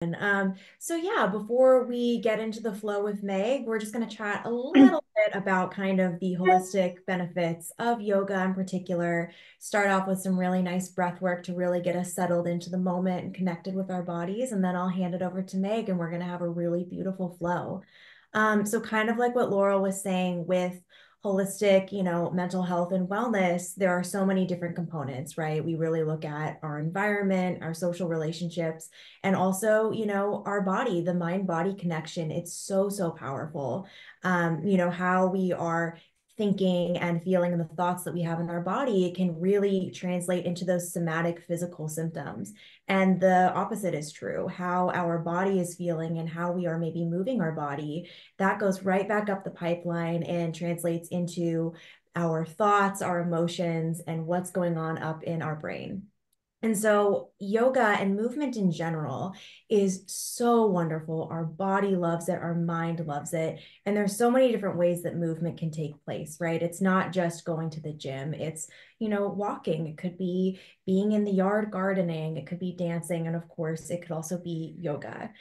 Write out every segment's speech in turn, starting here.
So yeah, before we get into the flow with Meg, we're just going to chat a little bit about kind of the holistic benefits of yoga in particular. Start off with some really nice breath work to really get us settled into the moment and connected with our bodies. And then I'll hand it over to Meg and we're going to have a really beautiful flow. So kind of like what Laurel was saying with holistic, mental health and wellness, there are so many different components, right? We really look at our environment, our social relationships, and also, our body, the mind body connection. It's so, so powerful. How we are thinking and feeling and the thoughts that we have in our body can really translate into those somatic physical symptoms. And the opposite is true. How our body is feeling and how we are maybe moving our body, that goes right back up the pipeline and translates into our thoughts, our emotions, and what's going on up in our brain. And so, yoga and movement in general is so wonderful. Our body loves it, our mind loves it. And there's so many different ways that movement can take place, right? It's not just going to the gym, it's, walking. It could be being in the yard gardening, it could be dancing, and of course, it could also be yoga.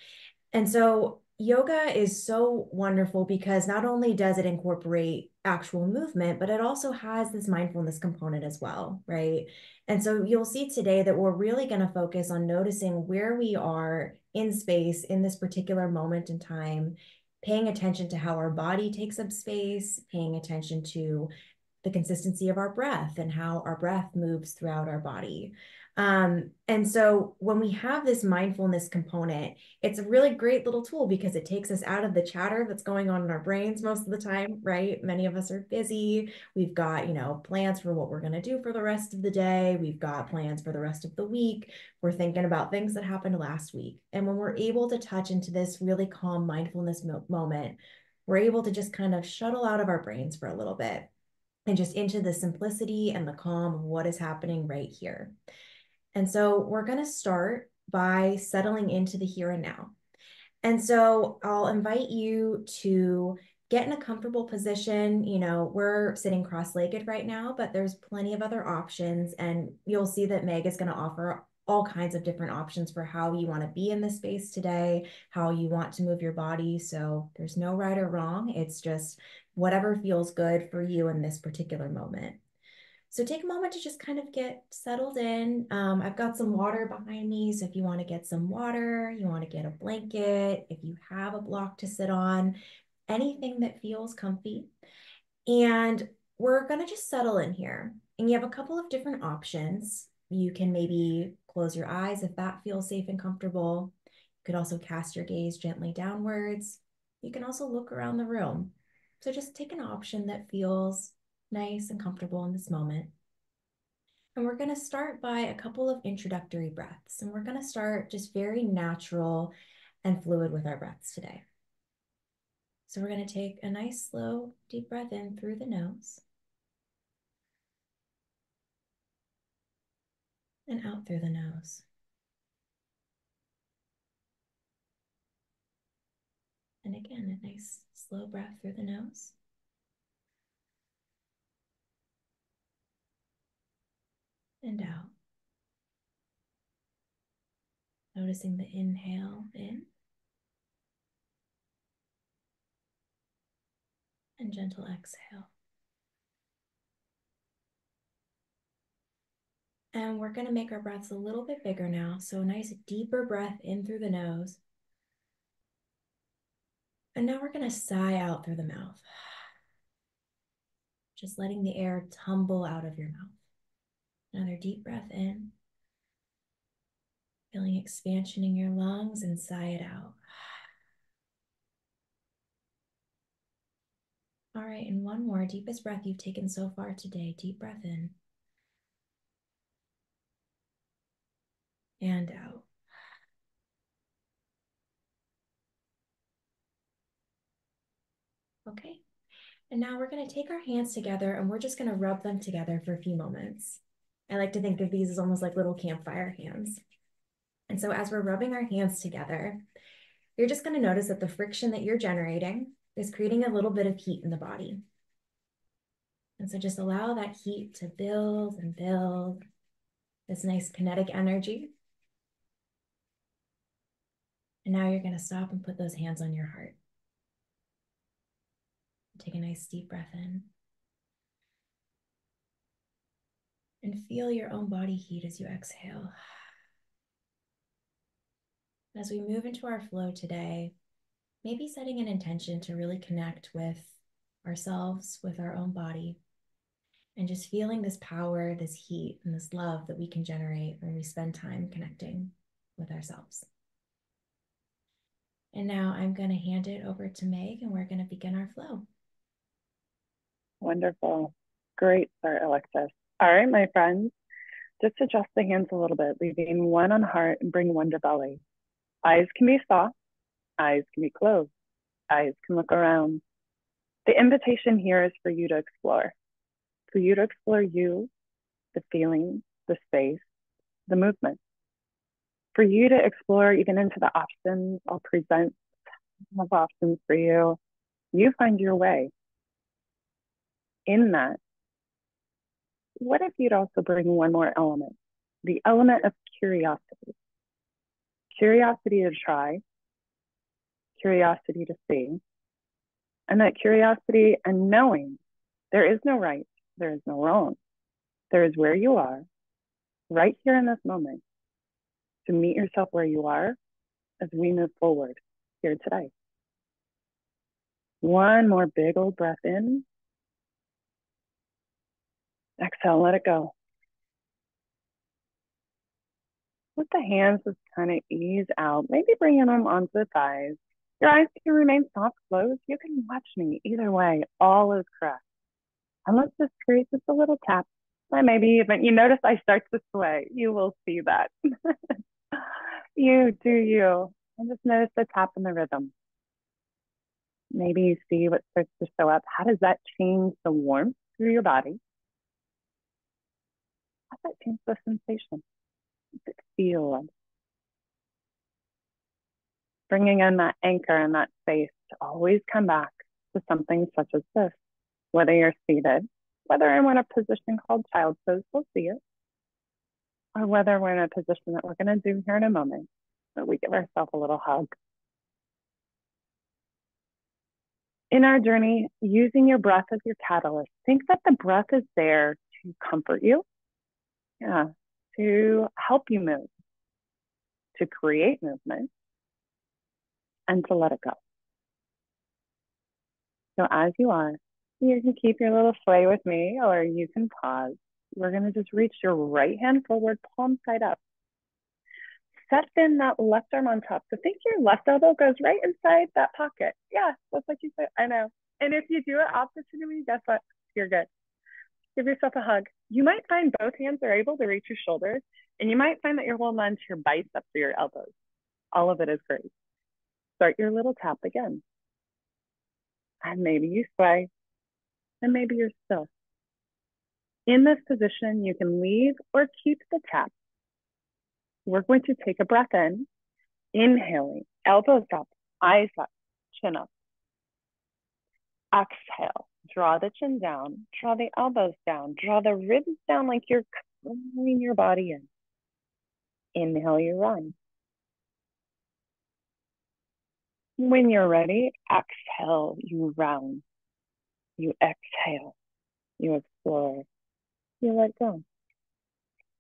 And so yoga is so wonderful because not only does it incorporate actual movement, but it also has this mindfulness component as well, right? And so you'll see today that we're really going to focus on noticing where we are in space in this particular moment in time, paying attention to how our body takes up space, paying attention to the consistency of our breath and how our breath moves throughout our body. And so when we have this mindfulness component, it's a really great little tool because it takes us out of the chatter that's going on in our brains most of the time, right? Many of us are busy. We've got, plans for what we're going to do for the rest of the day. We've got plans for the rest of the week. We're thinking about things that happened last week. And when we're able to touch into this really calm mindfulness moment, we're able to just kind of shuttle out of our brains for a little bit and just into the simplicity and the calm of what is happening right here. And so we're going to start by settling into the here and now. And so I'll invite you to get in a comfortable position. We're sitting cross-legged right now, but there's plenty of other options. And you'll see that Meg is going to offer all kinds of different options for how you want to be in this space today, how you want to move your body. So there's no right or wrong. It's just whatever feels good for you in this particular moment. So take a moment to just kind of get settled in. I've got some water behind me. So if you want to get some water, you want to get a blanket, if you have a block to sit on, anything that feels comfy. And we're going to just settle in here. And you have a couple of different options. You can maybe close your eyes if that feels safe and comfortable. You could also cast your gaze gently downwards. You can also look around the room. So just take an option that feels nice and comfortable in this moment. And we're going to start by a couple of introductory breaths. And we're going to start just very natural and fluid with our breaths today. So we're going to take a nice, slow, deep breath in through the nose and out through the nose. And again, a nice, slow breath through the nose and out. Noticing the inhale in and gentle exhale. And we're going to make our breaths a little bit bigger now. So a nice deeper breath in through the nose. And now we're going to sigh out through the mouth. Just letting the air tumble out of your mouth. Another deep breath in. Feeling expansion in your lungs and sigh it out. All right, and one more. Deepest breath you've taken so far today. Deep breath in and out. Okay, and now we're going to take our hands together and we're just going to rub them together for a few moments. I like to think of these as almost like little campfire hands. And so as we're rubbing our hands together, you're just going to notice that the friction that you're generating is creating a little bit of heat in the body. And so just allow that heat to build and build, this nice kinetic energy. And now you're going to stop and put those hands on your heart. Take a nice deep breath in. And feel your own body heat as you exhale. As we move into our flow today, maybe setting an intention to really connect with ourselves, with our own body, and just feeling this power, this heat, and this love that we can generate when we spend time connecting with ourselves. And now I'm going to hand it over to Meg, and we're going to begin our flow. Wonderful. Great start, Alexis. All right, my friends, just adjust the hands a little bit, leaving one on heart and bring one to belly. Eyes can be soft, eyes can be closed, eyes can look around. The invitation here is for you to explore, you, the feeling, the space, the movement. For you to explore even into the options. I'll present some options for you. You find your way. In that, what if you'd also bring one more element? The element of curiosity. Curiosity to try, curiosity to see, and that curiosity and knowing there is no right, there is no wrong. There is where you are, right here in this moment, to meet yourself where you are as we move forward here today. One more big old breath in. Exhale, let it go. Let the hands just kind of ease out, maybe bringing them onto the thighs. Your eyes can remain soft closed. You can watch me. Either way, all is correct. And let's just create just a little tap. And maybe even, you notice I start to sway. You will see that. You do you. And just notice the tap and the rhythm. Maybe you see what starts to show up. How does that change the warmth through your body? How does that change the sensation? Does it feel? Bringing in that anchor and that space to always come back to something such as this. Whether you're seated, whether I'm in a position called child pose, we'll see it, or whether we're in a position that we're going to do here in a moment, but we give ourselves a little hug. In our journey, using your breath as your catalyst, think that the breath is there to comfort you, to help you move, to create movement, and to let it go. So as you are, you can keep your little sway with me, or you can pause. We're going to just reach your right hand forward, palm side up. Set in that left arm on top. So think your left elbow goes right inside that pocket. Yeah, that's what you said. I know. And if you do it opposite to me, guess what? You're good. Give yourself a hug. You might find both hands are able to reach your shoulders, and you might find that you're holding on to your biceps or your elbows. All of it is great. Start your little tap again. And maybe you sway, and maybe you're still. In this position, you can leave or keep the tap. We're going to take a breath in, inhaling, elbows up, eyes up, chin up. Exhale, draw the chin down, draw the elbows down, draw the ribs down like you're curling your body in. Inhale, you run. When you're ready, exhale, you round. You exhale, you explore, you let go.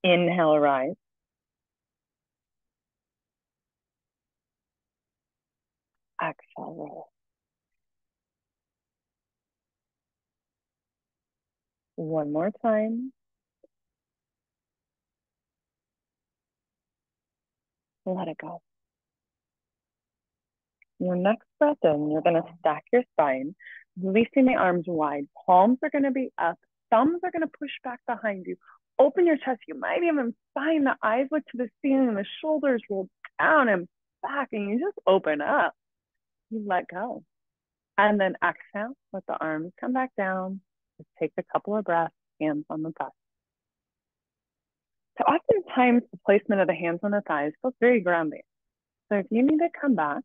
Inhale, rise. Exhale, roll. One more time. Let it go. Your next breath in, you're going to stack your spine, releasing the arms wide. Palms are going to be up. Thumbs are going to push back behind you. Open your chest. You might even find the eyes look to the ceiling and the shoulders roll down and back, and you just open up. You let go. And then exhale, let the arms come back down. Just take a couple of breaths, hands on the thighs. So oftentimes the placement of the hands on the thighs feels very grounding. So if you need to come back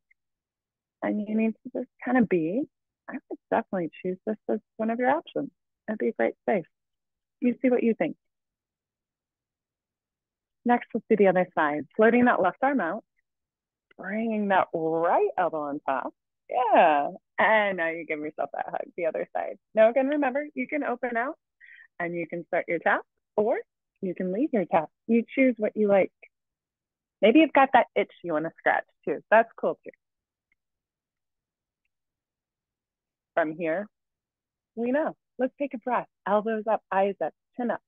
and you need to just kind of be, I would definitely choose this as one of your options. It'd be a great space. You see what you think. Next, let's do the other side. Floating that left arm out, bringing that right elbow on top. Yeah. And now you give yourself that hug the other side. Now, again, remember, you can open out and you can start your tap, or you can leave your tap. You choose what you like. Maybe you've got that itch you want to scratch too. That's cool too. From here, we know. Let's take a breath. Elbows up, eyes up, chin up.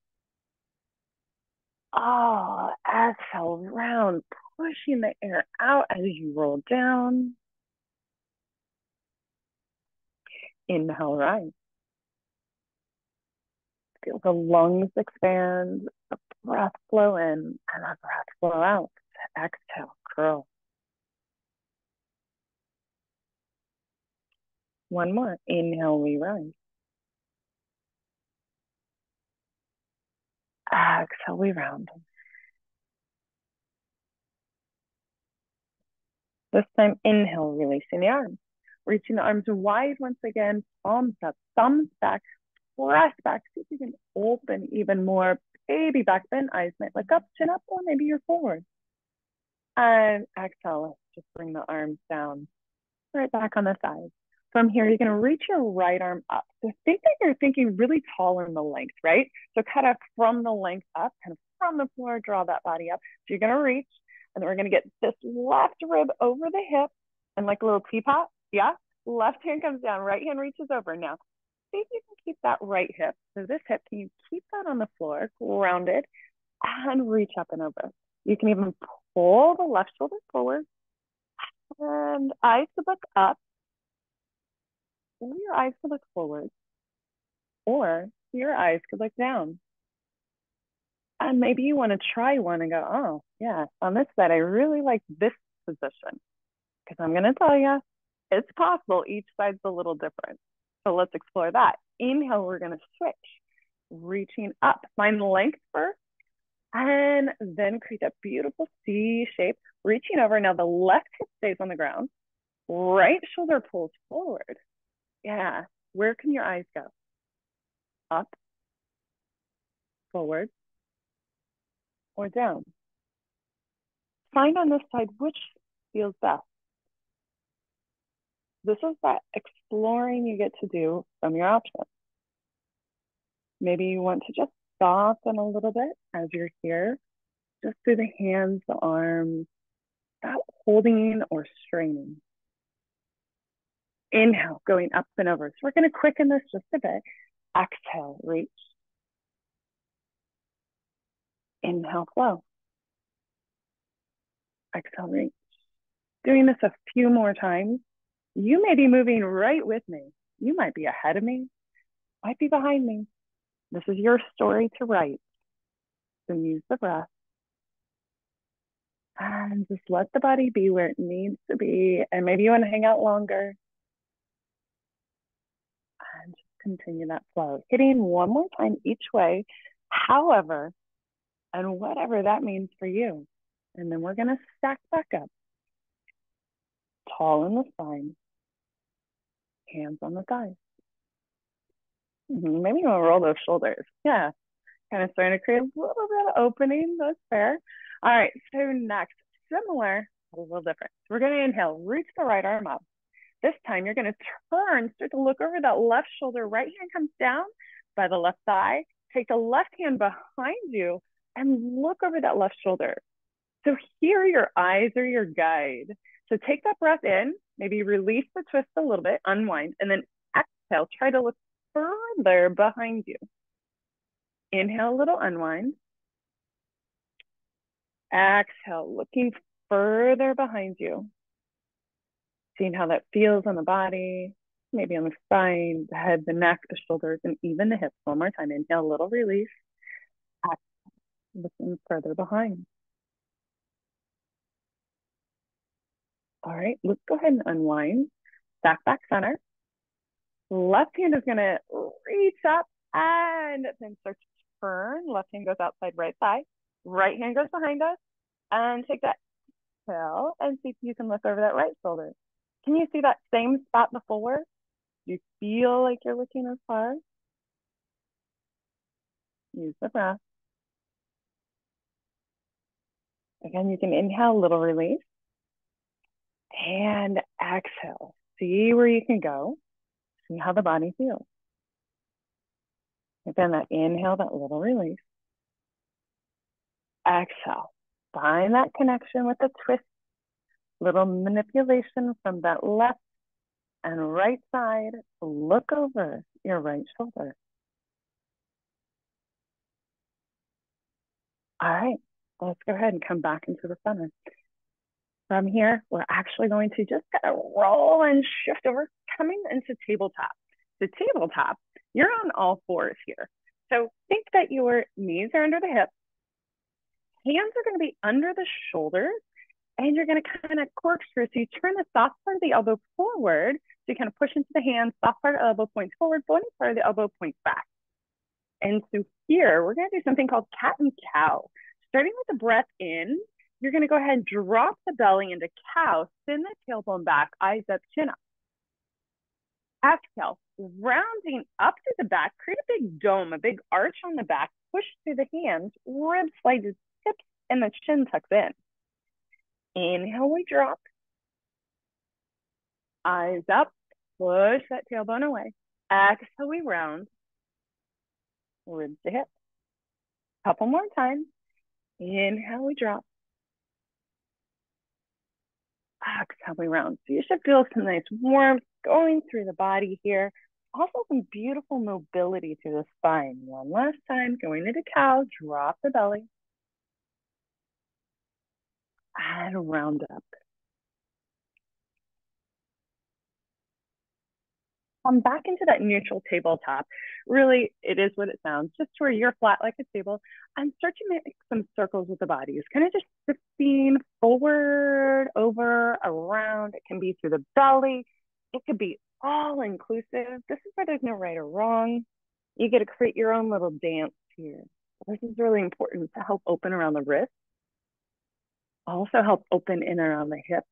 Oh, exhale, round, pushing the air out as you roll down. Inhale, rise. Feel the lungs expand, the breath flow in, and the breath flow out. Exhale, curl. One more. Inhale, we rise. Exhale, we round. This time, inhale, releasing the arms. Reaching the arms wide once again, palms up, thumbs back, press back. See if you can open even more. Baby back bend, eyes might look up, chin up, or maybe you're forward. And exhale, let's just bring the arms down, right back on the side. From here, you're going to reach your right arm up. So think that you're thinking really tall in the length, right? So kind of from the length up, kind of from the floor, draw that body up. So you're going to reach, and then we're going to get this left rib over the hip and like a little teapot. Yeah. Left hand comes down, right hand reaches over. Now, see if you can keep that right hip. So this hip, can you keep that on the floor, grounded, and reach up and over. You can even pull the left shoulder forward, and eyes to look up, or your eyes could look forward, or your eyes could look down. And maybe you want to try one and go, oh, yeah, on this side, I really like this position. Because I'm going to tell you, it's possible each side's a little different. So let's explore that. Inhale, we're going to switch, reaching up. Find length first, and then create that beautiful C shape, reaching over. Now the left hip stays on the ground, right shoulder pulls forward. Yeah. Where can your eyes go? Up, forward, or down? Find on this side which feels best. This is that exploring you get to do from your options. Maybe you want to just soften a little bit as you're here, just through the hands, the arms, not holding or straining. Inhale, going up and over. So we're going to quicken this just a bit. Exhale, reach. Inhale, flow. Exhale, reach. Doing this a few more times. You may be moving right with me. You might be ahead of me, might be behind me. This is your story to write. So use the breath and just let the body be where it needs to be. And maybe you want to hang out longer. And just continue that flow. Hitting one more time each way, however, and whatever that means for you. And then we're going to stack back up. Tall in the spine, hands on the thighs. Maybe you want to roll those shoulders. Yeah. Kind of starting to create a little bit of opening. That's fair. All right. So next, similar, a little different. So we're going to inhale, reach the right arm up. This time you're going to turn, start to look over that left shoulder. Right hand comes down by the left thigh. Take the left hand behind you and look over that left shoulder. So here your eyes are your guide. So take that breath in, maybe release the twist a little bit, unwind, and then exhale. Try to look further behind you. Inhale, a little unwind. Exhale, looking further behind you. Seeing how that feels on the body, maybe on the spine, the head, the neck, the shoulders, and even the hips. One more time. Inhale, a little release. Exhale, looking further behind. All right, let's go ahead and unwind. Back center. Left hand is going to reach up and then start to turn. Left hand goes outside right thigh. Right hand goes behind us. And take that tail and see if you can look over that right shoulder. Can you see that same spot before? Do you feel like you're looking as far? Use the breath. Again, you can inhale, a little release. And exhale. See where you can go. See how the body feels. Again, that inhale, that little release. Exhale. Find that connection with the twist, little manipulation from that left and right side. Look over your right shoulder. All right, let's go ahead and come back into the center. From here, we're actually going to just kind of roll and shift over, coming into tabletop. The tabletop, you're on all fours here. So think that your knees are under the hips, hands are going to be under the shoulders, and you're going to kind of corkscrew. So you turn the soft part of the elbow forward. So you kind of push into the hand, soft part of the elbow points forward, bony part of the elbow points back. And so here, we're going to do something called cat and cow. Starting with the breath in, you're going to go ahead and drop the belly into cow, send the tailbone back, eyes up, chin up. Exhale, rounding up to the back, create a big dome, a big arch on the back, push through the hands, ribs slide to hips, and the chin tucks in. Inhale, we drop. Eyes up, push that tailbone away. Exhale, we round. Ribs to hips. Couple more times. Inhale, we drop. Exhale, we round. So you should feel some nice warmth going through the body here. Also some beautiful mobility through the spine. One last time, going into cow, drop the belly. And round up. Come back into that neutral tabletop. Really, it is what it sounds, just where you're flat like a table, and start to make some circles with the body. It's kind of just shifting forward, over, around. It can be through the belly. It could be all inclusive. This is where there's no right or wrong. You get to create your own little dance here. This is really important to help open around the wrist, also help open in around the hip.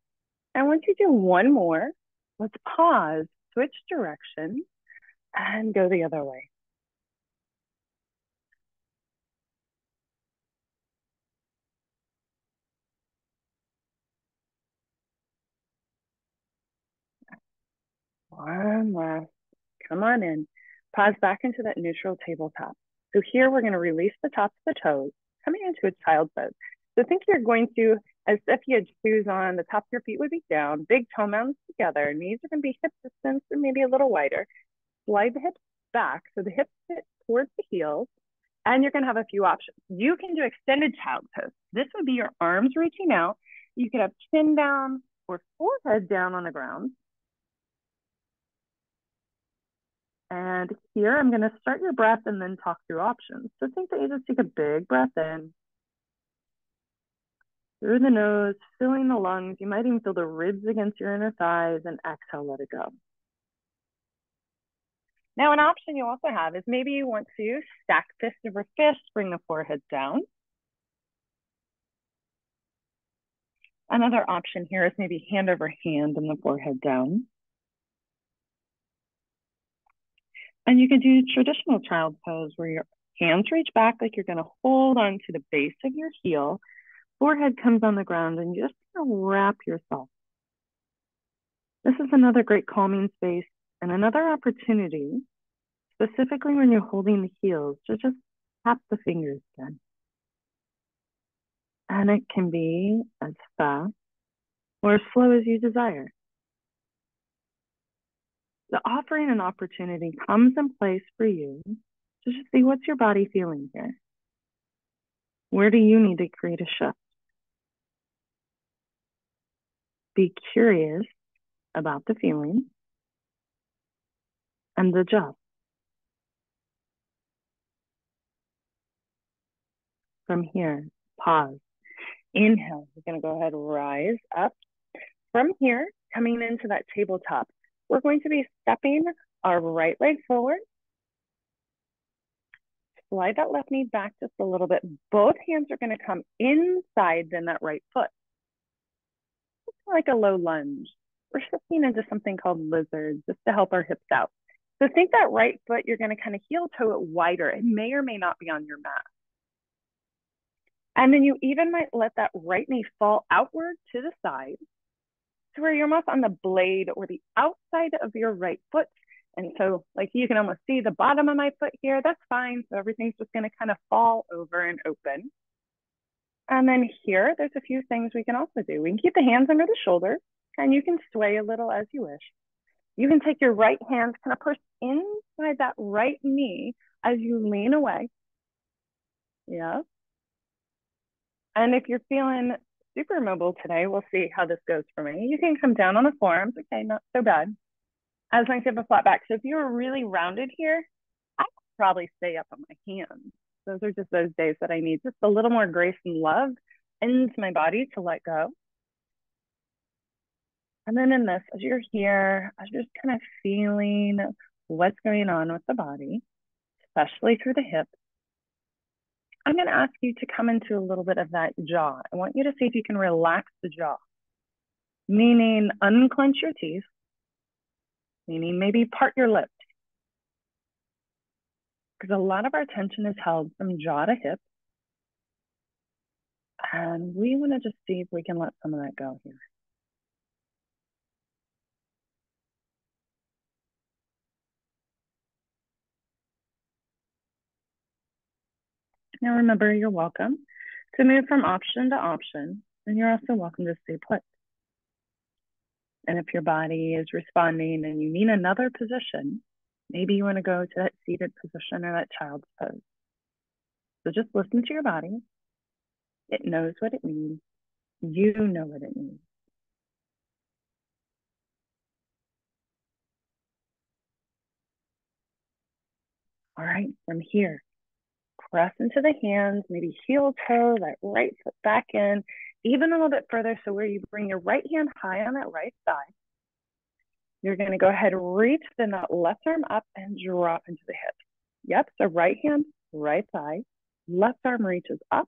And once you do one more, let's pause, switch direction, and go the other way. One last, come on in. Pause back into that neutral tabletop. So here we're going to release the tops of the toes, coming into a child's pose. So think you're going to, as if you had shoes on, the top of your feet would be down, big toe mounds together, knees are going to be hip distance or maybe a little wider. Slide the hips back so the hips fit towards the heels, and you're going to have a few options. You can do extended child pose. This would be your arms reaching out. You could have chin down or forehead down on the ground. And here I'm going to start your breath and then talk through options. So think that you just take a big breath in through the nose, filling the lungs. You might even feel the ribs against your inner thighs, and exhale, let it go. Now, an option you also have is maybe you want to stack fist over fist, bring the forehead down. Another option here is maybe hand over hand and the forehead down. And you can do traditional child pose where your hands reach back like you're going to hold on to the base of your heel. Forehead comes on the ground and you just kind of wrap yourself. This is another great calming space and another opportunity, specifically when you're holding the heels, to just tap the fingers again. And it can be as fast or as slow as you desire. The offering and opportunity comes in place for you to just see what's your body feeling here. Where do you need to create a shift? Be curious about the feeling and adjust. From here, pause. Inhale, we're going to go ahead and rise up. From here, coming into that tabletop, we're going to be stepping our right leg forward. Slide that left knee back just a little bit. Both hands are going to come inside then that right foot. It's like a low lunge. We're shifting into something called lizard just to help our hips out. So think that right foot, you're going to kind of heel toe it wider. It may or may not be on your mat. And then you even might let that right knee fall outward to the side. to where you're almost on the blade or the outside of your right foot. And so, like, you can almost see the bottom of my foot here. That's fine. So everything's just going to kind of fall over and open. And then here, there's a few things we can also do. We can keep the hands under the shoulder, and you can sway a little as you wish. You can take your right hand, kind of push inside that right knee as you lean away. Yeah. And if you're feeling super mobile today, we'll see how this goes for me. You can come down on the forearms. Okay, not so bad. As long as you have a flat back. So if you were really rounded here, I would probably stay up on my hands. Those are just those days that I need just a little more grace and love into my body to let go. And then in this, as you're here, as you're just kind of feeling what's going on with the body, especially through the hips, I'm going to ask you to come into a little bit of that jaw. I want you to see if you can relax the jaw, meaning unclench your teeth, meaning maybe part your lips. Because a lot of our tension is held from jaw to hip. And we want to just see if we can let some of that go here. Now remember, you're welcome to move from option to option, and you're also welcome to stay put. And if your body is responding and you need another position, maybe you want to go to that seated position or that child's pose. So just listen to your body. It knows what it needs. You know what it needs. All right, from here, press into the hands, maybe heel toe, that right foot back in, even a little bit further. So where you bring your right hand high on that right thigh, you're going to go ahead and reach then that left arm up and drop into the hip. Yep, so right hand, right thigh, left arm reaches up.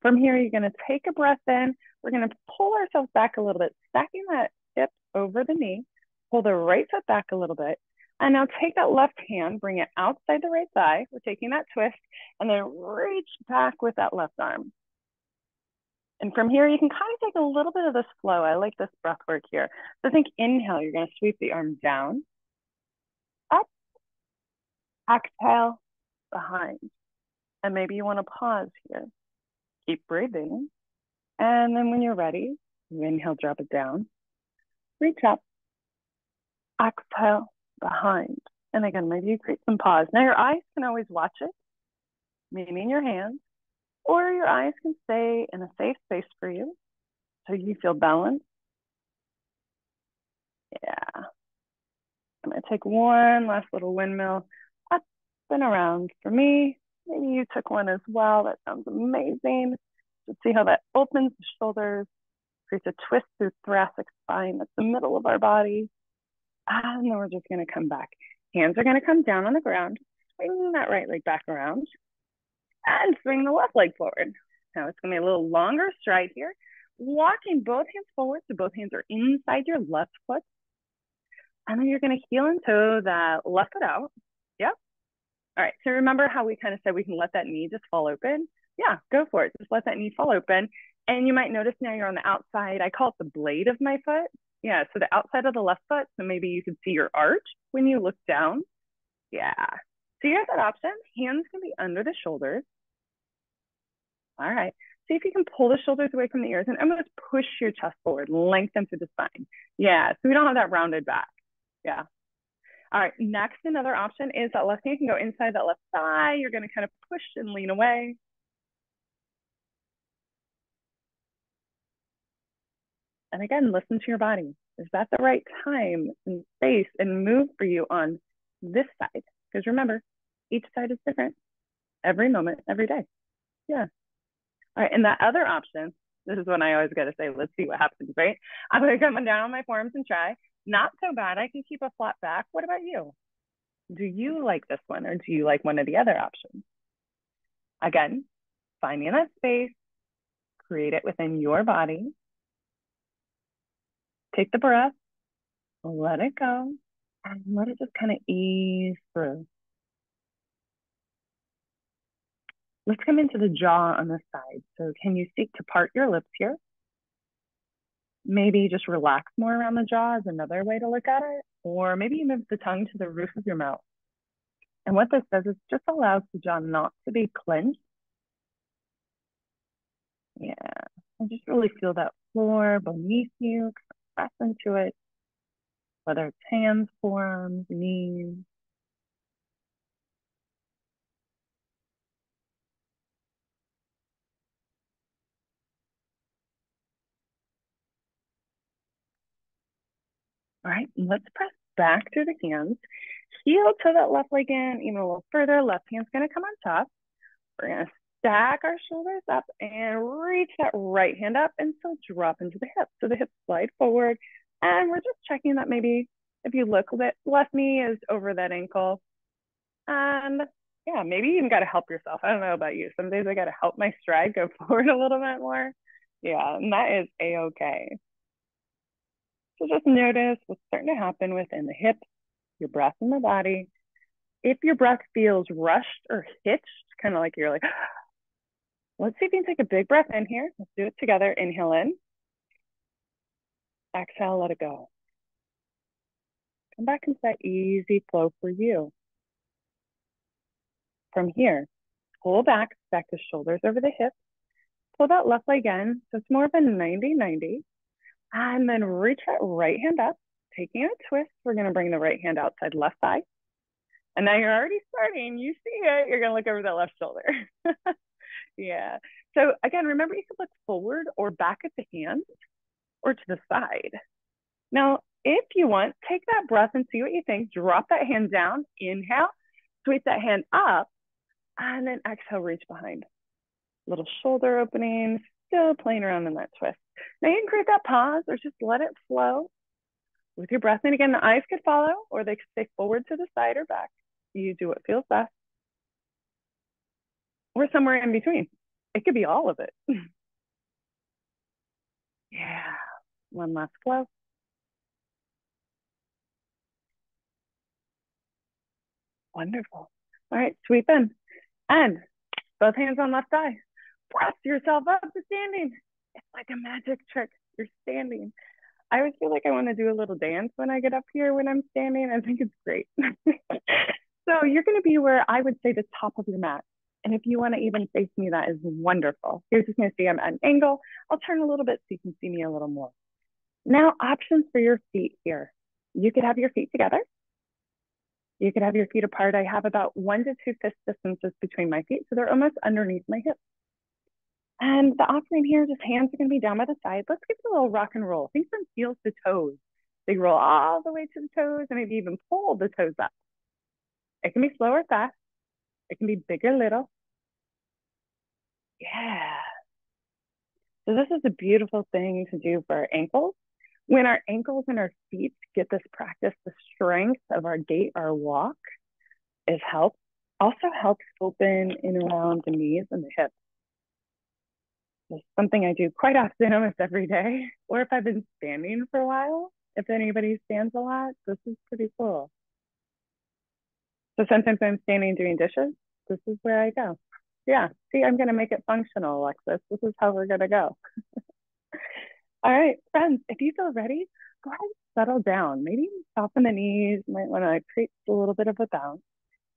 From here, you're going to take a breath in. We're going to pull ourselves back a little bit, stacking that hip over the knee. Pull the right foot back a little bit. And now take that left hand, bring it outside the right thigh. We're taking that twist, and then reach back with that left arm. And from here, you can kind of take a little bit of this flow. I like this breath work here. So think inhale, you're going to sweep the arm down, up, exhale, behind. And maybe you want to pause here. Keep breathing. And then when you're ready, you inhale, drop it down, reach up, exhale, behind. And again, maybe you create some pause. Now your eyes can always watch it, maybe in your hands, or your eyes can stay in a safe space for you so you feel balanced. Yeah. I'm going to take one last little windmill up and around for me. Maybe you took one as well. That sounds amazing. Just see how that opens the shoulders, creates a twist through thoracic spine. That's the middle of our body. And then we're just going to come back. Hands are going to come down on the ground. Swing that right leg back around and swing the left leg forward. Now it's going to be a little longer stride here. Walking both hands forward, so both hands are inside your left foot. And then you're going to heel and toe that left foot out. Yep. All right. So remember how we kind of said we can let that knee just fall open? Yeah, go for it. Just let that knee fall open. And you might notice now you're on the outside. I call it the blade of my foot. Yeah, so the outside of the left foot. So maybe you can see your arch when you look down. Yeah. So you have that option. Hands can be under the shoulders. All right. See if you can pull the shoulders away from the ears and almost push your chest forward, lengthen through the spine. Yeah, so we don't have that rounded back. Yeah. All right, next, another option is that left hand can go inside that left thigh. You're going to kind of push and lean away. And again, listen to your body. Is that the right time and space and move for you on this side? Because remember, each side is different every moment, every day. Yeah. All right, and that other option, this is when I always got to say, let's see what happens, right? I'm going to come down on my forearms and try. Not so bad. I can keep a flat back. What about you? Do you like this one or do you like one of the other options? Again, finding that space, create it within your body. Take the breath, let it go, and let it just kind of ease through. Let's come into the jaw on the side. So can you seek to part your lips here? Maybe just relax more around the jaw is another way to look at it. Or maybe you move the tongue to the roof of your mouth. And what this does is just allows the jaw not to be clenched. Yeah. And just really feel that floor beneath you, press into it, whether it's hands, forearms, knees. All right, let's press back through the hands. Heel to that left leg in, even a little further. Left hand's gonna come on top. We're gonna stack our shoulders up and reach that right hand up and still drop into the hips. So the hips slide forward. And we're just checking that maybe if you look a bit, left knee is over that ankle. And yeah, maybe you even got to help yourself. I don't know about you. Some days I got to help my stride go forward a little bit more. Yeah, and that is a-okay. So just notice what's starting to happen within the hips, your breath in the body. If your breath feels rushed or hitched, kind of like you're like, let's see if you can take a big breath in here. Let's do it together. Inhale in. Exhale, let it go. Come back into that easy flow for you. From here, pull back, stack the shoulders over the hips. Pull that left leg in. So it's more of a 90-90. And then reach that right hand up. Taking a twist, we're going to bring the right hand outside left thigh. And now you're already starting. You see it. You're going to look over that left shoulder. Yeah. So again, remember you can look forward or back at the hands or to the side. Now, if you want, take that breath and see what you think. Drop that hand down. Inhale. Sweep that hand up. And then exhale, reach behind. Little shoulder opening. Still playing around in that twist. Now you can create that pause or just let it flow with your breath. And again, the eyes could follow or they could stay forward to the side or back. You do what feels best. Or somewhere in between. It could be all of it. Yeah. One last flow. Wonderful. All right, sweep in. And both hands on left thigh. Press yourself up to standing. It's like a magic trick. You're standing. I always feel like I want to do a little dance when I get up here when I'm standing. I think it's great. So you're going to be where I would say the top of your mat. And if you want to even face me, that is wonderful. You're just going to see I'm at an angle. I'll turn a little bit so you can see me a little more. Now, options for your feet here. You could have your feet together. You could have your feet apart. I have about 1 to 2 fist distances between my feet, so they're almost underneath my hips. And the offering here, just hands are going to be down by the side. Let's give it a little rock and roll. Think from heels to toes. So you roll all the way to the toes and maybe even pull the toes up. It can be slow or fast. It can be big or little. Yeah. So this is a beautiful thing to do for our ankles. When our ankles and our feet get this practice, the strength of our gait, our walk is helped. Also helps open in around the knees and the hips. It's something I do quite often, almost every day. Or if I've been standing for a while, if anybody stands a lot, this is pretty cool. So sometimes I'm standing doing dishes. This is where I go. Yeah, see, I'm going to make it functional, Alexis. This is how we're going to go. All right, friends, if you feel ready, go ahead and settle down. Maybe soften the knees. You might want to create a little bit of a bounce.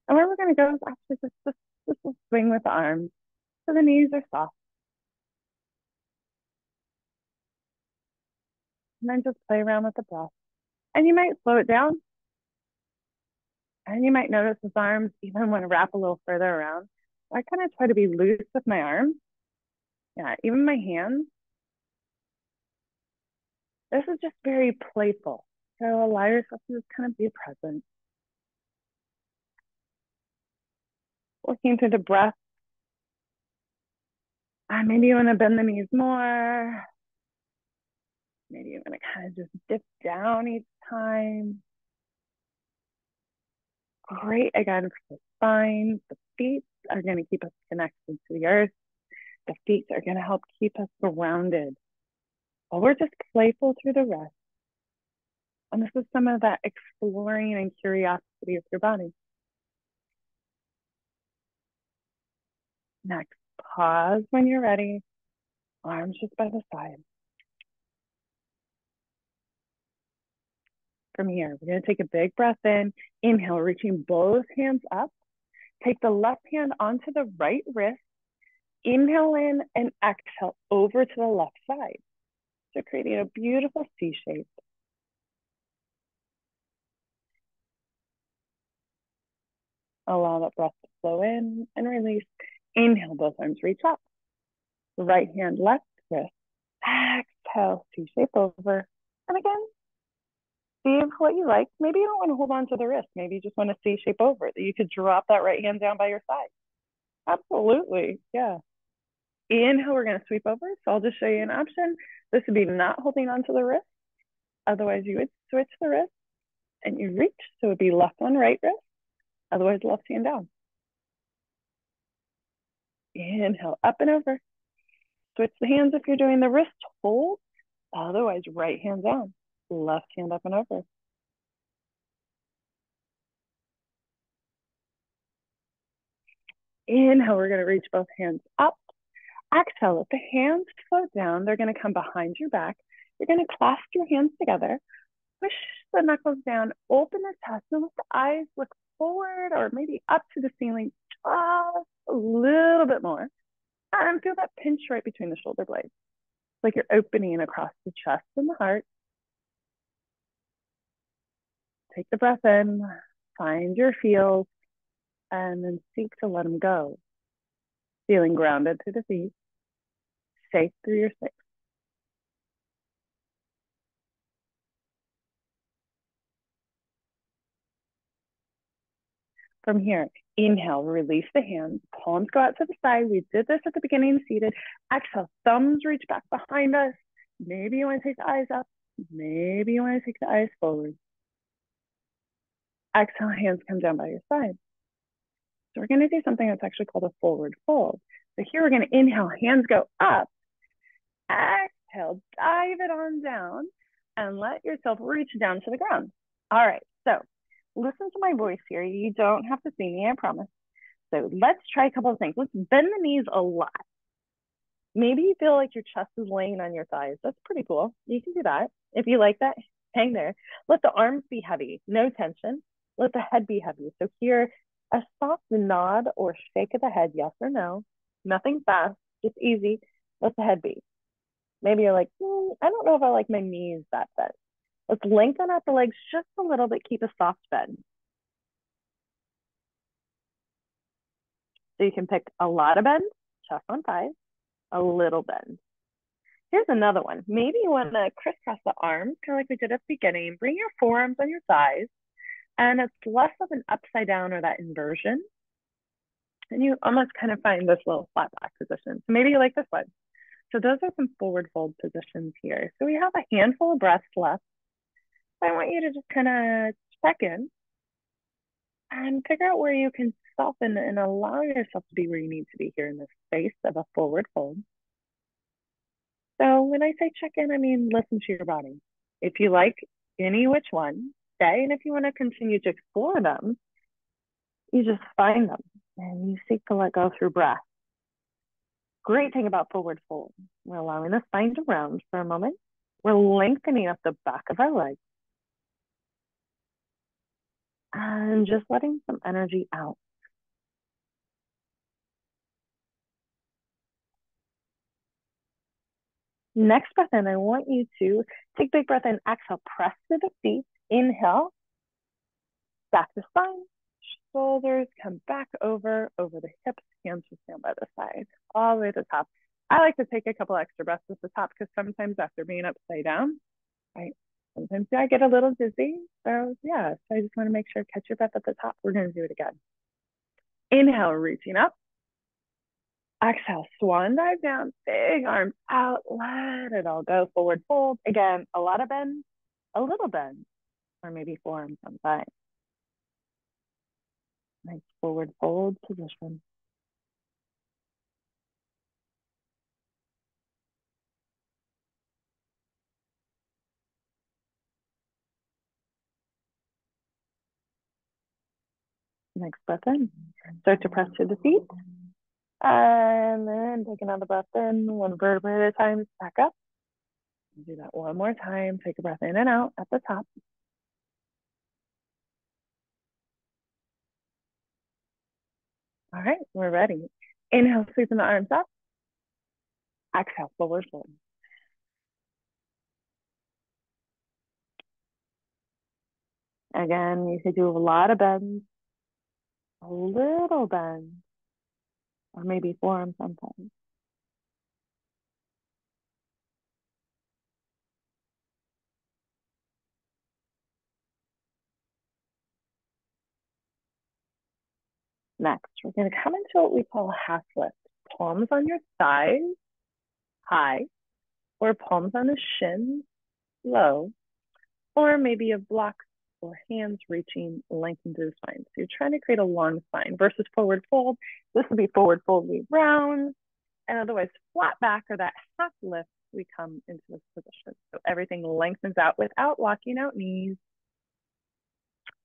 And where we're going to go is actually just a swing with the arms. So the knees are soft. And then just play around with the breath. And you might slow it down. And you might notice his arms even want to wrap a little further around. I kind of try to be loose with my arms. Yeah, even my hands. This is just very playful. So allow yourself to just kind of be present. Working through the breath. And maybe you want to bend the knees more. Maybe you want to kind of just dip down each time. Great again for the spine. The feet are going to keep us connected to the earth. The feet are going to help keep us grounded. While we're just playful through the rest. And this is some of that exploring and curiosity of your body. Next, pause when you're ready. Arms just by the side. From here, we're going to take a big breath in. Inhale, reaching both hands up. Take the left hand onto the right wrist. Inhale in and exhale over to the left side. So creating a beautiful C shape. Allow that breath to flow in and release. Inhale, both arms reach up. Right hand, left wrist. Exhale, C shape over. And again, see what you like. Maybe you don't want to hold on to the wrist. Maybe you just want to C shape over. You could drop that right hand down by your side. Absolutely. Yeah. Inhale, we're going to sweep over. So I'll just show you an option. This would be not holding onto the wrist. Otherwise, you would switch the wrist and you reach. So it would be left on right wrist. Otherwise, left hand down. Inhale, up and over. Switch the hands if you're doing the wrist hold. Otherwise, right hand down. Left hand up and over. Inhale, we're going to reach both hands up. Exhale, let the hands float down. They're going to come behind your back. You're going to clasp your hands together. Push the knuckles down. Open the chest and let the eyes look forward or maybe up to the ceiling just a little bit more. And feel that pinch right between the shoulder blades. It's like you're opening across the chest and the heart. Take the breath in. Find your feels. And then seek to let them go. Feeling grounded through the feet. Safe through your space. From here, inhale, release the hands, palms go out to the side. We did this at the beginning, seated. Exhale, thumbs reach back behind us. Maybe you want to take the eyes up. Maybe you want to take the eyes forward. Exhale, hands come down by your side. So we're going to do something that's actually called a forward fold. So here we're going to inhale, hands go up. Exhale, dive it on down and let yourself reach down to the ground. All right, so listen to my voice here. You don't have to see me, I promise. So let's try a couple of things. Let's bend the knees a lot. Maybe you feel like your chest is laying on your thighs. That's pretty cool. You can do that. If you like that, hang there. Let the arms be heavy, no tension. Let the head be heavy. So here, a soft nod or shake of the head, yes or no. Nothing fast, just easy. Let the head be. Maybe you're like, I don't know if I like my knees that bent. Let's lengthen out the legs just a little bit, keep a soft bend. So you can pick a lot of bend, chest on thighs, a little bend. Here's another one. Maybe you want to crisscross the arms, kind of like we did at the beginning. Bring your forearms on your thighs, and it's less of an upside down or that inversion. And you almost kind of find this little flat back position. So maybe you like this one. So those are some forward fold positions here. So we have a handful of breaths left. I want you to just kind of check in and figure out where you can soften and allow yourself to be where you need to be here in this space of a forward fold. So when I say check in, I mean listen to your body. If you like any which one, stay. And if you want to continue to explore them, you just find them and you seek to let go through breath. Great thing about forward fold, we're allowing the spine to round for a moment. We're lengthening up the back of our legs and just letting some energy out. Next breath in, I want you to take a big breath in, exhale, press to the feet, inhale, back the spine, shoulders come back over the hips, hands will stand by the side, all the way to the top. I like to take a couple extra breaths at the top because sometimes after being upside down, right, sometimes I get a little dizzy. So yeah, so I just want to make sure, catch your breath at the top. We're going to do it again. Inhale, reaching up. Exhale, swan dive down, big arms out, let it all go. Forward fold. Again, a lot of bend, a little bend, or maybe forearms on side. Nice forward fold position. Next breath in. Start to press to the feet. And then take another breath in, one vertebrae at a time, back up. Do that one more time. Take a breath in and out at the top. All right, we're ready. Inhale, sweeping the arms up. Exhale, forward fold. Again, you could do a lot of bends, a little bend, or maybe forearm sometimes. Next, we're going to come into what we call a half lift. Palms on your thighs, high, or palms on the shins, low, or maybe a block or hands reaching length into the spine. So you're trying to create a long spine versus forward fold. This would be forward fold, we round, and otherwise flat back or that half lift, we come into this position. So everything lengthens out without locking out knees.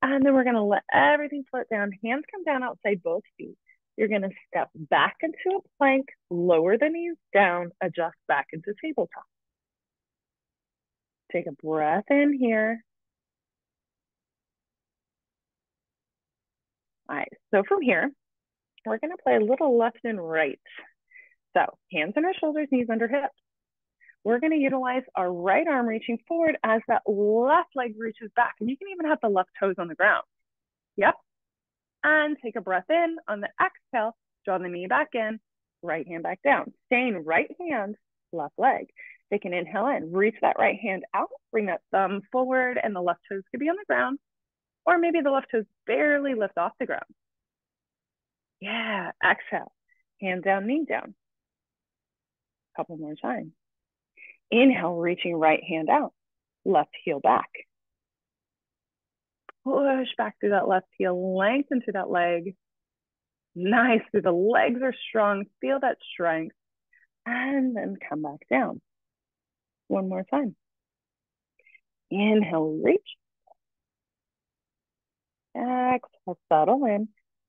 And then we're going to let everything float down. Hands come down outside both feet. You're going to step back into a plank, lower the knees down, adjust back into tabletop. Take a breath in here. All right, so from here, we're going to play a little left and right. So hands on our shoulders, knees under hips. We're going to utilize our right arm reaching forward as that left leg reaches back. And you can even have the left toes on the ground. Yep. And take a breath in. On the exhale, draw the knee back in, right hand back down. Staying right hand, left leg. Take an inhale in, reach that right hand out, bring that thumb forward, and the left toes could be on the ground. Or maybe the left toes barely lift off the ground. Yeah, exhale, hand down, knee down. Couple more times. Inhale, reaching right hand out, left heel back. Push back through that left heel, lengthen through that leg. Nice, through the legs are strong, feel that strength, and then come back down. One more time. Inhale, reach. Exhale, settle in.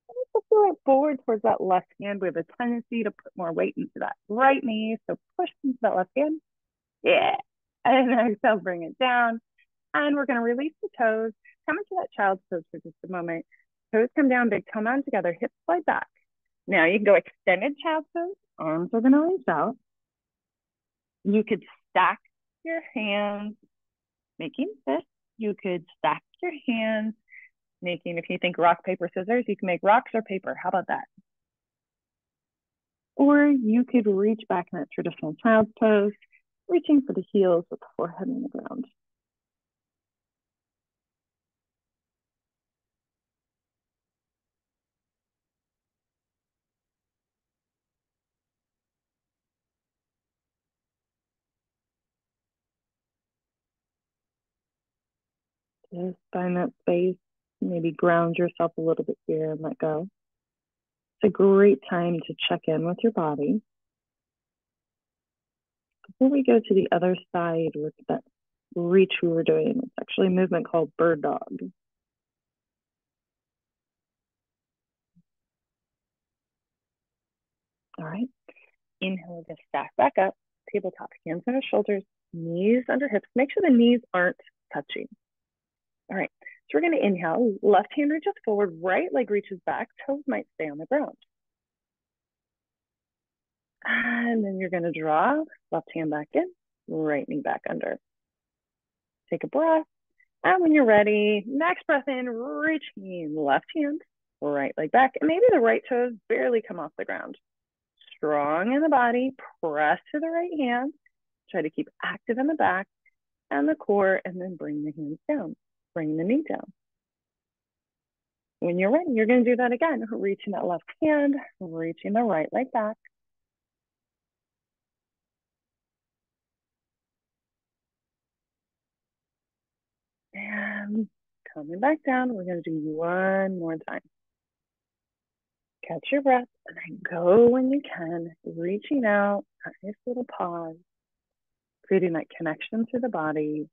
Let's do it forward towards that left hand. We have a tendency to put more weight into that right knee, so push into that left hand. Yeah. And exhale, bring it down. And we're going to release the toes. Come into that child's pose for just a moment. Toes come down, big toe mound together, hips slide back. Now you can go extended child's pose. Arms are going to reach out. You could stack your hands, making fists. You could stack your hands, making, if you think rock, paper, scissors, you can make rocks or paper. How about that? Or you could reach back in that traditional child's pose, reaching for the heels with the forehead on the ground. Just find that space, maybe ground yourself a little bit here and let go. It's a great time to check in with your body. Before we go to the other side with that reach we were doing, it's actually a movement called bird dog. All right. Inhale to stack back up, tabletop, hands on our shoulders, knees under hips. Make sure the knees aren't touching. All right. So we're going to inhale, left hand reaches forward, right leg reaches back, toes might stay on the ground. And then you're going to draw left hand back in, right knee back under. Take a breath. And when you're ready, next breath in, reaching left hand, right leg back. And maybe the right toes barely come off the ground. Strong in the body, press to the right hand. Try to keep active in the back and the core, and then bring the hands down. Bring the knee down. When you're ready, you're going to do that again. Reaching that left hand, reaching the right leg back. And coming back down, we're going to do one more time. Catch your breath and then go when you can, reaching out, nice little pause, creating that connection to the body.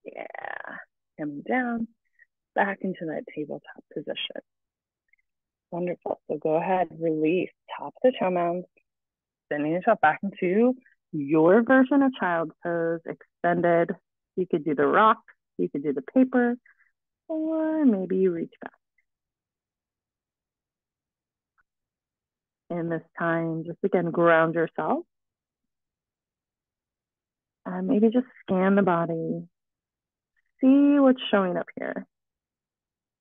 Yeah, coming down, back into that tabletop position. Wonderful. So go ahead, release top of the toe mound, sending yourself back into your version of child's pose, extended. You could do the rock, you could do the paper, or maybe you reach back. And this time, just again, ground yourself. And maybe just scan the body. See what's showing up here.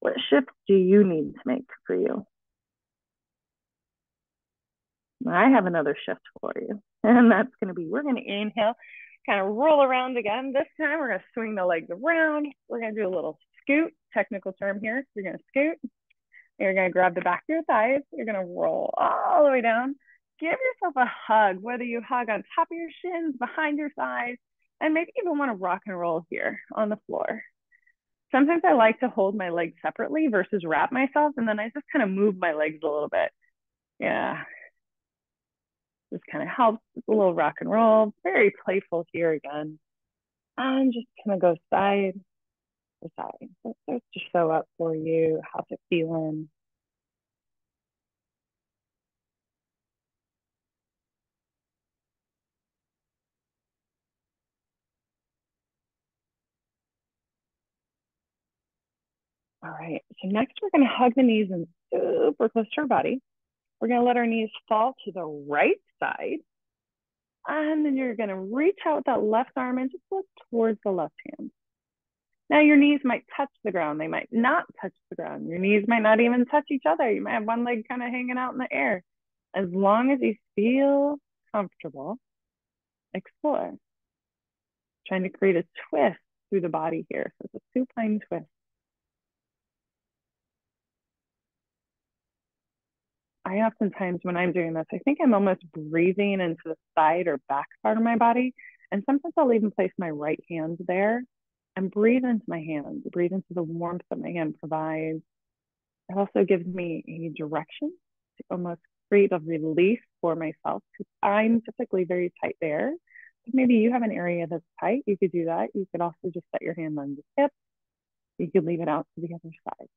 What shifts do you need to make for you? I have another shift for you. And that's going to be, we're going to inhale, kind of roll around again. This time we're going to swing the legs around. We're going to do a little scoot, technical term here. You're going to scoot. You're going to grab the back of your thighs. You're going to roll all the way down. Give yourself a hug, whether you hug on top of your shins, behind your thighs, and maybe even want to rock and roll here on the floor. Sometimes I like to hold my legs separately versus wrap myself, and then I just kind of move my legs a little bit. Yeah, this kind of helps. It's a little rock and roll, very playful here again. I'm just gonna go side to side. So it starts to show up for you. How's it feeling? All right. So next we're gonna hug the knees and super close to our body. We're gonna let our knees fall to the right side. And then you're gonna reach out with that left arm and just look towards the left hand. Now your knees might touch the ground. They might not touch the ground. Your knees might not even touch each other. You might have one leg kind of hanging out in the air. As long as you feel comfortable, explore. Trying to create a twist through the body here. So it's a supine twist. I oftentimes, when I'm doing this, I think I'm almost breathing into the side or back part of my body. And sometimes I'll even place my right hand there and breathe into my hand, breathe into the warmth that my hand provides. It also gives me a direction to almost create a release for myself because I'm typically very tight there. But maybe you have an area that's tight. You could do that. You could also just set your hand on the hip. You could leave it out to the other side.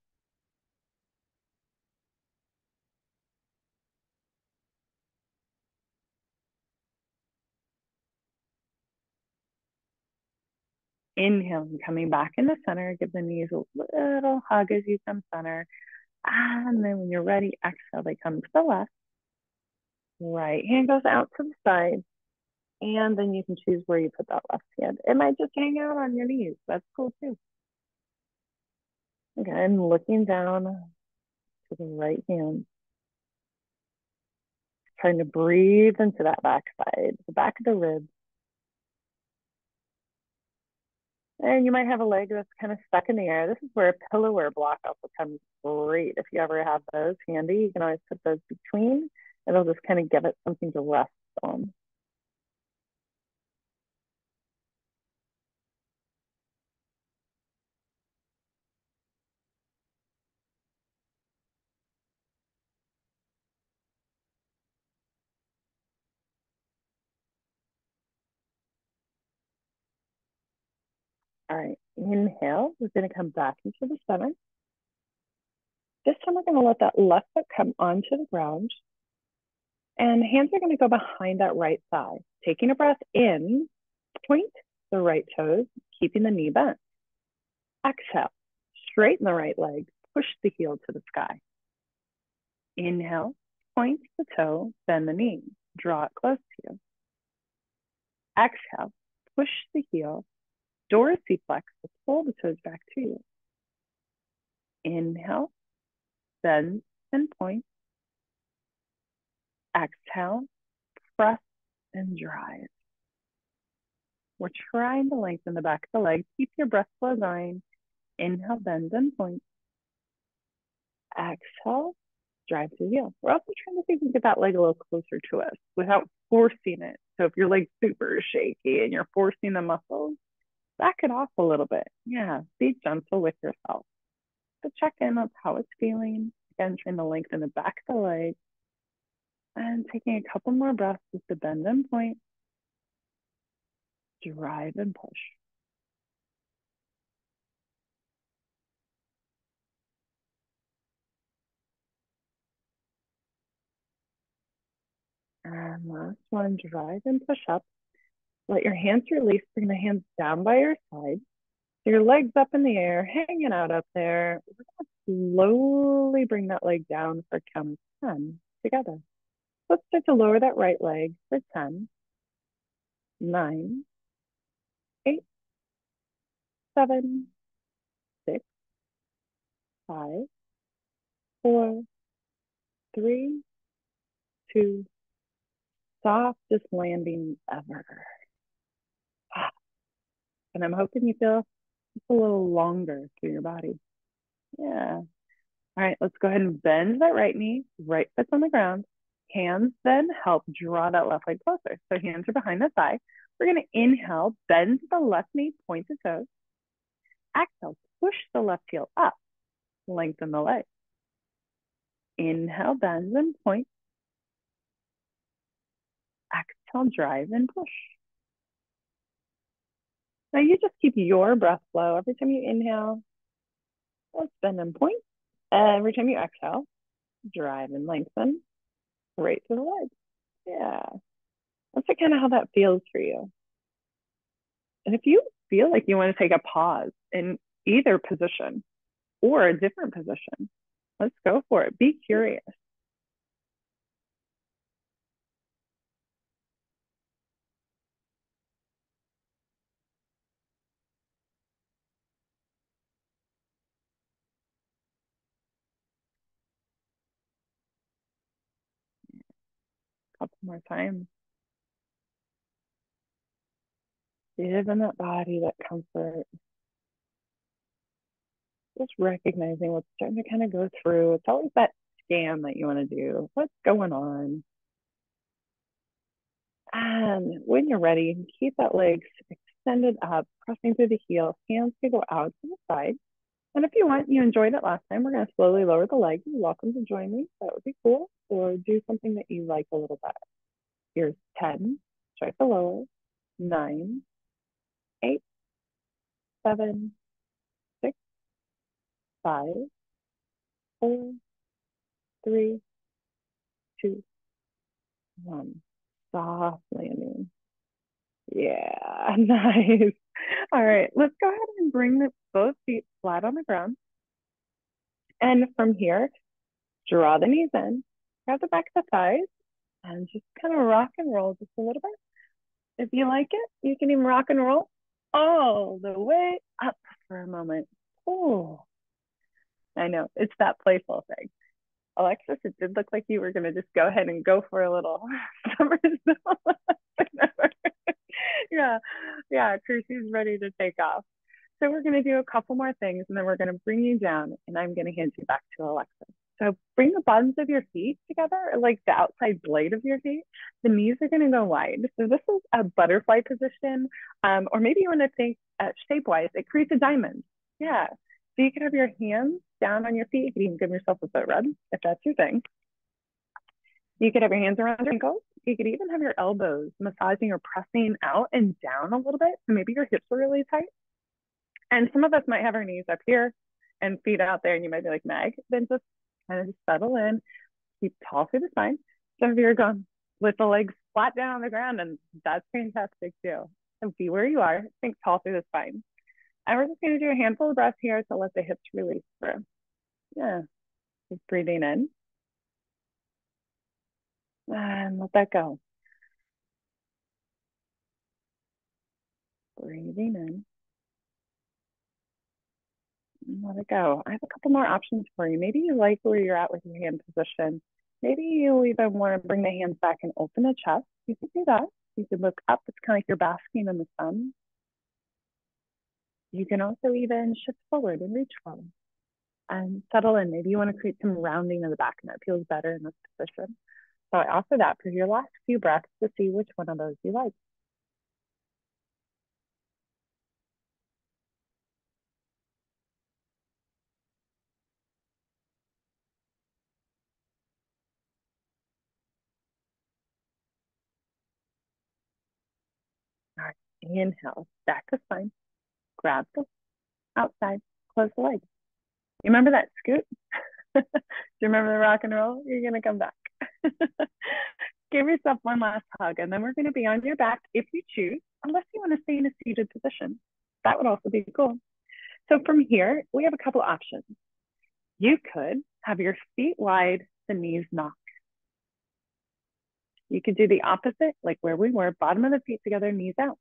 Inhaling, coming back in the center, give the knees a little hug as you come center. And then when you're ready, exhale, they come to the left. Right hand goes out to the side. And then you can choose where you put that left hand. It might just hang out on your knees. That's cool too. Again, looking down to the right hand. Trying to breathe into that back side, the back of the ribs. And you might have a leg that's kind of stuck in the air. This is where a pillow or a block also comes great. If you ever have those handy, you can always put those between. It'll just kind of give it something to rest on. All right, inhale. We're going to come back into the center. This time we're going to let that left foot come onto the ground. And hands are going to go behind that right thigh. Taking a breath in, point the right toes, keeping the knee bent. Exhale, straighten the right leg, push the heel to the sky. Inhale, point the toe, bend the knee, draw it close to you. Exhale, push the heel, dorsiflex to pull the toes back to you. Inhale, bend and point. Exhale, press and drive. We're trying to lengthen the back of the leg. Keep your breath flow going. Inhale, bend and point. Exhale, drive to the heel. We're also trying to see if we can get that leg a little closer to us without forcing it. So if your leg's super shaky and you're forcing the muscles, back it off a little bit. Yeah, be gentle with yourself. So check in on how it's feeling. Again, trying to lengthen the back of the leg. And taking a couple more breaths with the bend and point. Drive and push. And last one, drive and push up. Let your hands release. Bring the hands down by your side. So your legs up in the air, hanging out up there. We're gonna slowly bring that leg down for count of 10 together. Let's start to lower that right leg for 10, 9, 8, 7, 6, 5, 4, 3, 2, softest landing ever. And I'm hoping you feel just a little longer through your body. Yeah. All right, let's go ahead and bend that right knee, right foot's on the ground. Hands then help draw that left leg closer. So hands are behind the thigh. We're going to inhale, bend the left knee, point the toes. Exhale, push the left heel up, lengthen the leg. Inhale, bend and point. Exhale, drive and push. Now you just keep your breath flow. Every time you inhale, let's bend and point. Every time you exhale, drive and lengthen right to the leg. Yeah. That's kind of how that feels for you. And if you feel like you want to take a pause in either position or a different position, let's go for it. Be curious. A couple more times. Give in that body, that comfort. Just recognizing what's starting to kind of go through. It's always that scan that you want to do. What's going on? And when you're ready, keep that leg extended up, pressing through the heel. Hands can go out to the side. And if you want, you enjoyed it last time, we're going to slowly lower the leg. You're welcome to join me. That would be cool. Or do something that you like a little better. Here's 10. Try to lower. 9, 8, 7, 6, 5, 4, 3, 2, 1. Soft landing. Yeah, nice. All right, let's go ahead and bring both feet flat on the ground. And from here, draw the knees in, grab the back of the thighs, and just kind of rock and roll just a little bit. If you like it, you can even rock and roll all the way up for a moment. Oh, I know, it's that playful thing. Alexis, it did look like you were going to just go ahead and go for a little somersault. Yeah, yeah, Kirsty's ready to take off. So we're going to do a couple more things and then we're going to bring you down and I'm going to hand you back to Alexis. So bring the bottoms of your feet together, like the outside blade of your feet. The knees are going to go wide. So this is a butterfly position, or maybe you want to think shape-wise. It creates a diamond. Yeah. So you can have your hands down on your feet. You can even give yourself a foot rub if that's your thing. You could have your hands around your ankles. You could even have your elbows massaging or pressing out and down a little bit. So maybe your hips are really tight. And some of us might have our knees up here and feet out there, and you might be like, Meg, then just kind of just settle in, keep tall through the spine. Some of you are going with the legs flat down on the ground, and that's fantastic too. So be where you are, think tall through the spine. And we're just going to do a handful of breaths here to let the hips release through. Yeah, just breathing in and let that go. Breathing in. Let it go. I have a couple more options for you. Maybe you like where you're at with your hand position. Maybe you even want to bring the hands back and open the chest. You can do that. You can look up. It's kind of like you're basking in the sun. You can also even shift forward and reach forward and settle in. Maybe you want to create some rounding of the back and that feels better in this position. So I offer that for your last few breaths to see which one of those you like. All right. Inhale, stack the spine, grab the outside, close the legs. You remember that scoot? Do you remember the rock and roll? You're going to come back. Give yourself one last hug, and then we're going to be on your back if you choose, unless you want to stay in a seated position. That would also be cool. So from here, we have a couple options. You could have your feet wide, the knees knock. You could do the opposite, like where we were, bottom of the feet together, knees out.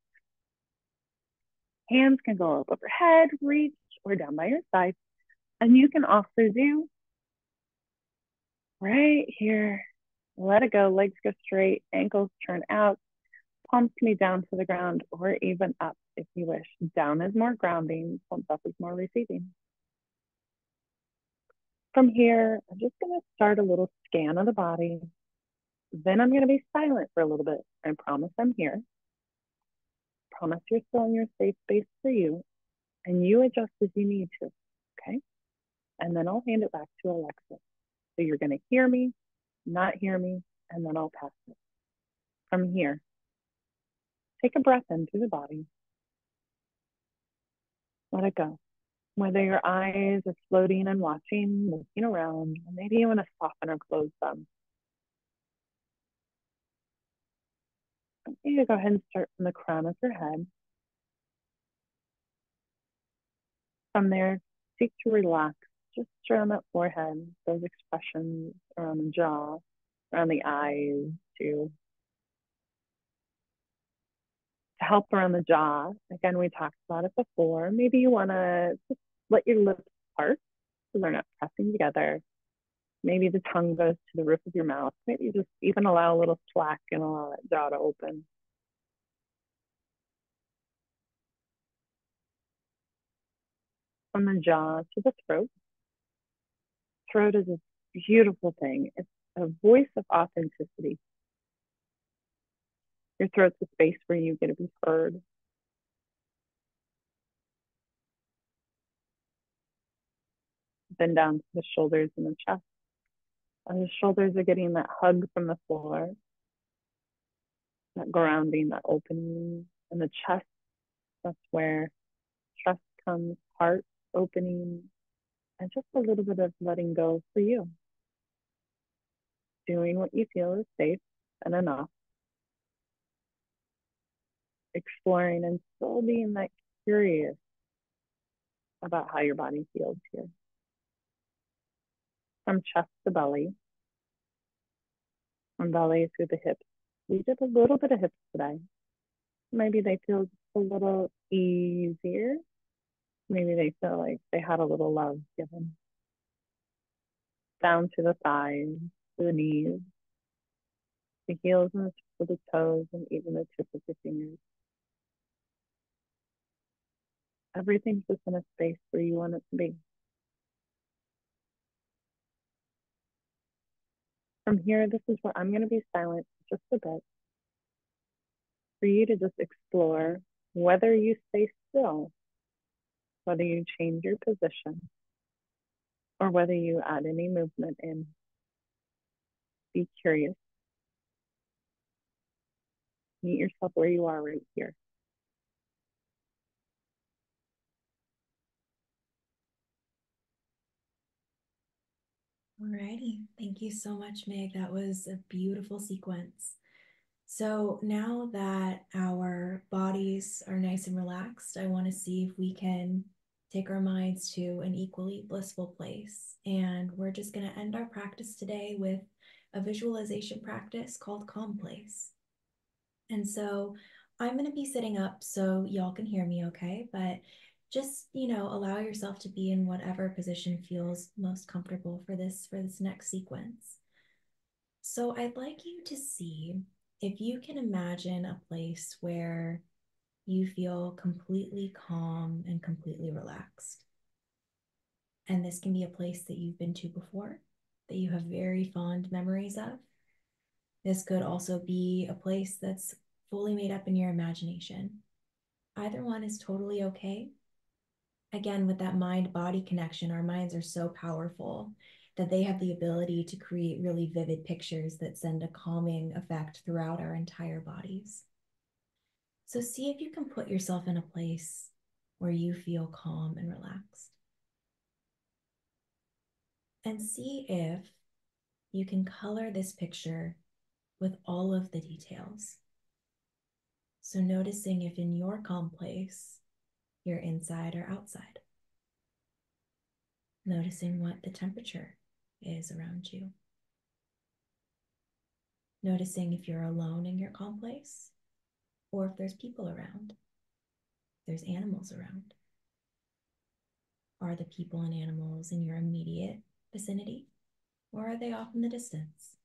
Hands can go up overhead, reach, or down by your side. And you can also do right here, let it go, legs go straight, ankles turn out, palms can be down to the ground or even up if you wish. Down is more grounding, palms up is more receiving. From here, I'm just going to start a little scan of the body. Then I'm going to be silent for a little bit. I promise I'm here. Promise you're still in your safe space for you. And you adjust as you need to. Okay. And then I'll hand it back to Alexis. So you're going to hear me, not hear me, and then I'll pass it. From here, take a breath in through the body. Let it go. Whether your eyes are floating and watching, looking around, or maybe you want to soften or close them. I want you to go ahead and start from the crown of your head. From there, seek to relax just around that forehead, those expressions around the jaw, around the eyes, too. To help around the jaw, again, we talked about it before. Maybe you want to just let your lips part so they're not pressing together. Maybe the tongue goes to the roof of your mouth. Maybe just even allow a little slack and allow that jaw to open. From the jaw to the throat. Throat is a beautiful thing. It's a voice of authenticity. Your throat's a space where you get to be heard. Then down to the shoulders and the chest. And the shoulders are getting that hug from the floor, that grounding, that opening. And the chest, that's where trust comes, heart opening, and just a little bit of letting go for you. Doing what you feel is safe and enough. Exploring and still being that curious about how your body feels here. From chest to belly, from belly through the hips. We did a little bit of hips today. Maybe they feel just a little easier. Maybe they feel like they had a little love given. Down to the thighs, to the knees, the heels and the tips of the toes, and even the tips of the fingers. Everything's just in a space where you want it to be. From here, this is where I'm going to be silent just a bit for you to just explore whether you stay still, whether you change your position, or whether you add any movement in. Be curious. Meet yourself where you are right here. Alrighty. Thank you so much, Meg. That was a beautiful sequence. So now that our bodies are nice and relaxed, I want to see if we can take our minds to an equally blissful place. And we're just going to end our practice today with a visualization practice called Calm Place. And so I'm going to be sitting up so y'all can hear me okay, but just, allow yourself to be in whatever position feels most comfortable for this next sequence. So I'd like you to see if you can imagine a place where you feel completely calm and completely relaxed. And this can be a place that you've been to before, that you have very fond memories of. This could also be a place that's fully made up in your imagination. Either one is totally okay. Again, with that mind body connection, our minds are so powerful that they have the ability to create really vivid pictures that send a calming effect throughout our entire bodies. So see if you can put yourself in a place where you feel calm and relaxed. And see if you can color this picture with all of the details. So, noticing if in your calm place you're inside or outside. Noticing what the temperature is around you. Noticing if you're alone in your calm place or if there's people around, there's animals around. Are the people and animals in your immediate vicinity or are they off in the distance?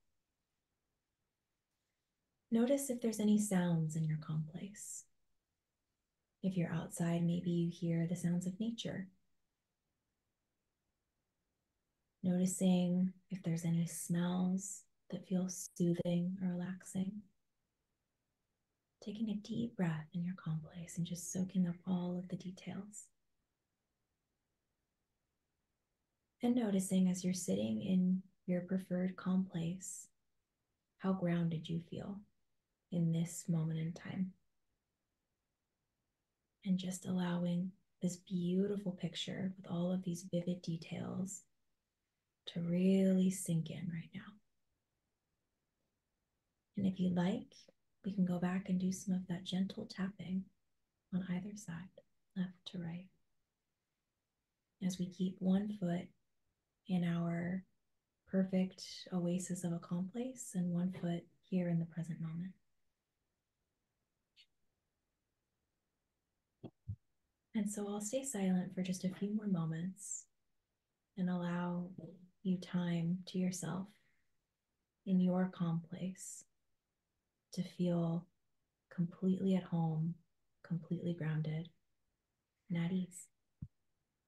Notice if there's any sounds in your calm place. If you're outside, maybe you hear the sounds of nature. Noticing if there's any smells that feel soothing or relaxing. Taking a deep breath in your calm place and just soaking up all of the details. And noticing as you're sitting in your preferred calm place, how grounded you feel in this moment in time. And just allowing this beautiful picture with all of these vivid details to really sink in right now. And if you like, we can go back and do some of that gentle tapping on either side, left to right, as we keep one foot in our perfect oasis of a calm place and one foot here in the present moment. And so I'll stay silent for just a few more moments and allow you time to yourself in your calm place to feel completely at home, completely grounded, and at ease.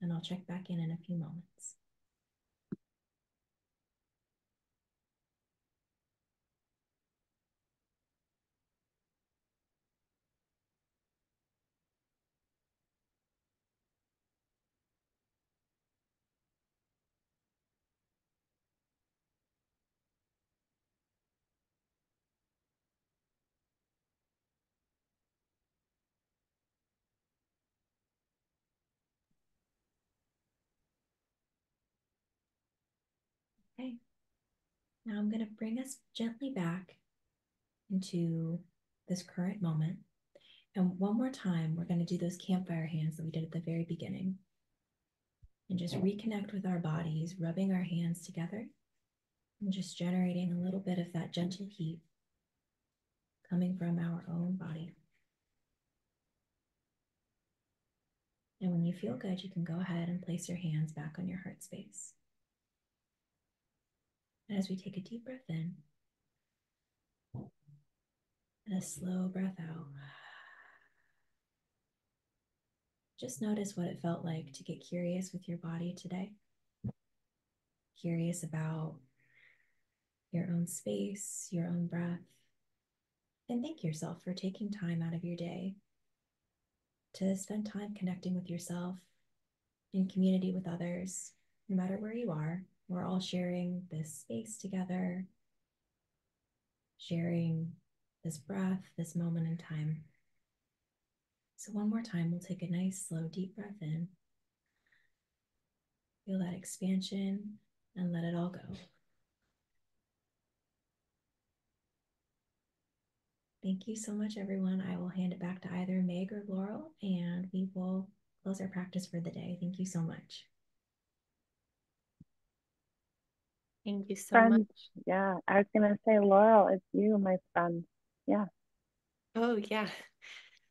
And I'll check back in a few moments. Okay, now I'm going to bring us gently back into this current moment. And one more time, we're going to do those campfire hands that we did at the very beginning. And just reconnect with our bodies, rubbing our hands together and just generating a little bit of that gentle heat coming from our own body. And when you feel good, you can go ahead and place your hands back on your heart space. And as we take a deep breath in and a slow breath out, just notice what it felt like to get curious with your body today. Curious about your own space, your own breath. And thank yourself for taking time out of your day to spend time connecting with yourself in community with others, no matter where you are. We're all sharing this space together, sharing this breath, this moment in time. So, one more time, we'll take a nice, slow, deep breath in. Feel that expansion and let it all go. Thank you so much, everyone. I will hand it back to either Meg or Laurel, and we will close our practice for the day. Thank you so much. Thank you so much. Friends, yeah, I was gonna say, Laurel, it's you, my friend. Yeah. Oh, yeah.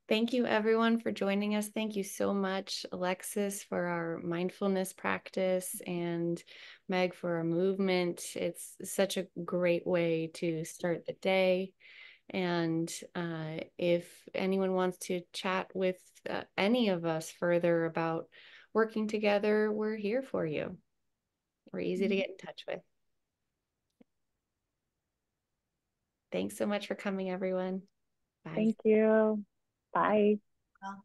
Thank you, everyone, for joining us. Thank you so much, Alexis, for our mindfulness practice, and Meg for our movement. It's such a great way to start the day. And if anyone wants to chat with any of us further about working together, we're here for you. We're easy to get in touch with. Thanks so much for coming, everyone. Bye. Thank you. Bye. Well,